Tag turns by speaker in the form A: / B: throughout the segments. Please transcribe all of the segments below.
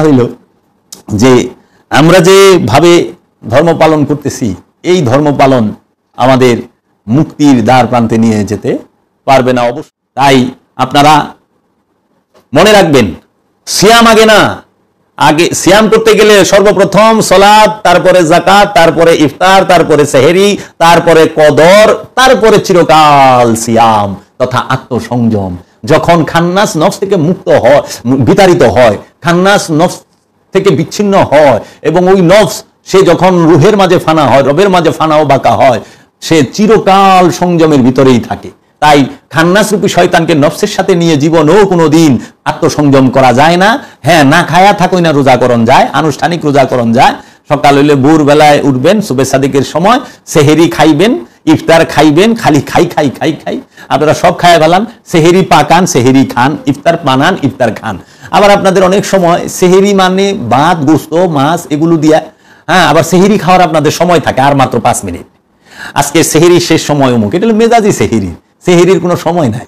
A: হইল যে আমরা যেভাবে ধর্ম পালন করতেছি এই ধর্ম পালন আমাদের মুক্তির দ্বার প্রান্তে নিয়ে যেতে পারবে না অবশ্যই। তাই আপনারা মনে রাখবেন, সিয়াম আগে না, আগে সিয়াম করতে গেলে সর্বপ্রথম সালাত, তারপরে যাকাত, তারপরে ইফতার, তারপরে সেহরি, তারপরে কদর, তারপরে চিরকাল সিয়াম তথা আত্মসংযম। যখন খান্নাস নফস থেকে মুক্ত হয়, বিতাড়িত হয়, খান্নাস নফস থেকে বিচ্ছিন্ন হয় এবং ওই নফস সে যখন রুহের মাঝে ফানা হয়, রবের মাঝে ফানা ও বাঁকা হয়, সে চিরকাল সংযমের ভিতরেই থাকে। তাই খান্নাস রূপী শয়তানকে নফসের সাথে নিয়ে জীবনেও কোনোদিন আত্মসংযম করা যায় না। হ্যাঁ, না খায়া থাকুই না রোজাকরণ যায়, আনুষ্ঠানিক রোজাকরণ যায়। সকাল হইলে ভোর বেলায় উঠবেন, সুবে সাদিকের সময় সেহেরি খাইবেন, ইফতার খাইবেন, খালি খাই খাই খাই খাই। আপনারা সব খায় ফেলান, সেহেরি পাকান, সেহেরি খান, ইফতার বানান, ইফতার খান। আবার আপনাদের অনেক সময় সেহেরি মানে ভাত, গোস্ত, মাছ এগুলো দিয়া, হ্যাঁ, আবার সেহেরি খাওয়ার আপনাদের সময় থাকে আর মাত্র 5 মিনিট। আজকে সেহেরি শেষ সময় অমুক, এটা হলো মেজাজি সেহেরি, সেহেরির কোনো সময় নাই।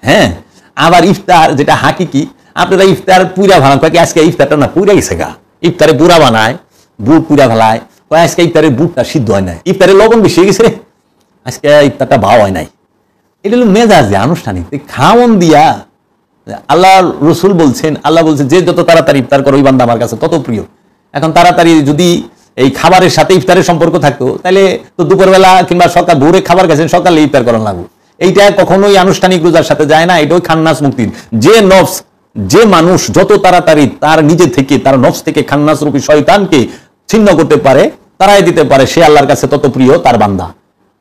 A: হ্যাঁ, আবার ইফতার যেটা হাকিকি, আপনারা ইফতার পুরা ভাঙা কয়েক, আজকে ইফতারটা না পুরা গেছে গা, ইফতারে বুড়া বানায়, বুট পুরা ফেলায়, আজকে ইফতারের বুটটা সিদ্ধ হয় নাই, ইফতারে লবণ বেশি হয়ে গেছে রে, আজকে ইফতারটা ভাও হয় নাই। এটা হলো মেজাজ, আনুষ্ঠানিক খাওয়ন দিয়া। আল্লাহ রসুল বলছেন, আল্লাহ বলছেন যে যত তাড়াতাড়ি ইফতার করো ওই বান্দা আমার কাছে তত প্রিয়। এখন তাড়াতাড়ি যদি এই খাবারের সাথে ইফতারের সম্পর্ক থাকতো তাহলে তো দুপুরবেলা কিংবা সকাল ভোরে খাবার গেছেন, সকালে ইফতার করার লাগবে। এইটা কখনোই আনুষ্ঠানিক রোজার সাথে যায় না। এটাই খান্নাস মুক্তির। যে নফস, যে মানুষ যত তাড়াতাড়ি তার নিজে থেকে, তার নফস থেকে খান্নাস রূপী শয়তানকে ছিন্ন করতে পারে, তারাই দিতে পারে, সে আল্লাহর কাছে তত প্রিয় তার বান্দা,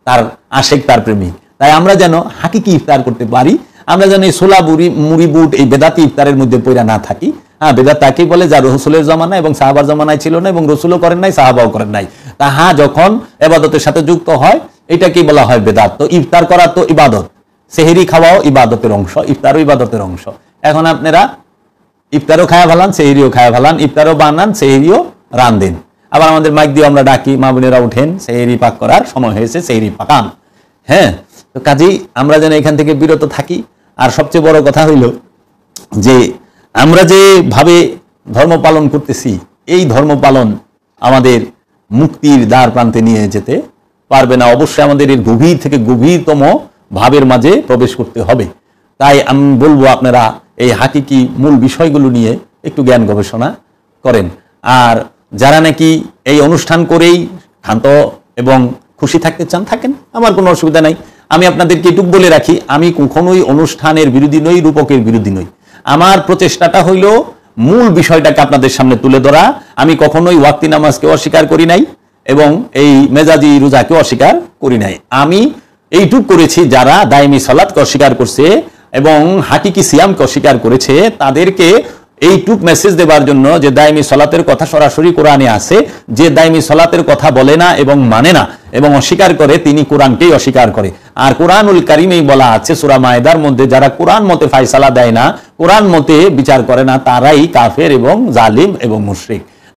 A: তার আশেক, তার প্রেমিক। তাই আমরা যেন হাকিকি ইফতার করতে পারি, আমরা যেন এই ছোলা মুড়ি বুট এই বেদাতি ইফতারের মধ্যে পড়া না থাকি। হ্যাঁ, বেদাত তাকেই বলে যা রসুলের জমানায় এবং সাহাবার জমানায় ছিল না, এবং রসুলও করেন নাই, সাহাবাও করেন নাই। তাহা যখন ইবাদতের সাথে যুক্ত হয় এটাকেই বলা হয় বেদাত। তো ইফতার করা তো ইবাদত, সেহেরি খাওয়াও ইবাদতের অংশ, ইফতারও ইবাদতের অংশ। এখন আপনারা ইফতারও খায়া ফেলান, সেহেরিও খায়া ফেলান, ইফতারও বানান, সেহেরিও রান্ধেন। আবার আমাদের মাইক দিয়ে আমরা ডাকি, মা বোনেরা উঠেন, সেহেরি পাক করার সময় হয়েছে, সেহেরি পাকান। হ্যাঁ, তো কাজেই আমরা যেন এখান থেকে বিরত থাকি। আর সবচেয়ে বড় কথা হইল যে আমরা যেভাবে ধর্ম পালন করতেছি এই ধর্ম পালন আমাদের মুক্তির দ্বার প্রান্তে নিয়ে যেতে পারবে না। অবশ্যই আমাদের এর গভীর থেকে গভীরতম ভাবের মাঝে প্রবেশ করতে হবে। তাই আমি বলবো আপনারা এই হাকিকি মূল বিষয়গুলো নিয়ে একটু জ্ঞান গবেষণা করেন। আর যারা নাকি এই অনুষ্ঠান করেই ক্ষান্ত এবং খুশি থাকতে চান, থাকেন, আমার কোনো অসুবিধা নাই। আমি আপনাদেরকে এটুকু বলে রাখি, আমি কখনোই অনুষ্ঠানের বিরোধী নই, রূপকের বিরোধী নই। আমার প্রচেষ্টাটা হইল মূল বিষয়টাকে আপনাদের সামনে তুলে ধরা। আমি কখনোই ওয়াক্তি নামাজকে অস্বীকার করি নাই এবং এই মেজাজি রোজাকে অস্বীকার করি নাই। আমি এইটুক করেছি, যারা দায়মি সালাতকে অস্বীকার করছে এবং হাকিকি সিয়ামকে অস্বীকার করেছে তাদেরকে এইটুক মেসেজ দেবার জন্য যে দায়মি সালাতের কথা সরাসরি কোরআনে আছে, যে দায়মি সালাতের কথা বলে না এবং মানে না এবং অস্বীকার করে তিনি কোরআনকেই অস্বীকার করে। আর কোরআনুল কারিমেই বলা আছে সূরা মায়েদার মধ্যে, যারা কোরআন মতে ফায়সালা দেয় না, কোরআন মতে বিচার করে না, তারাই কাফের এবং জালিম এবং মুশরিক।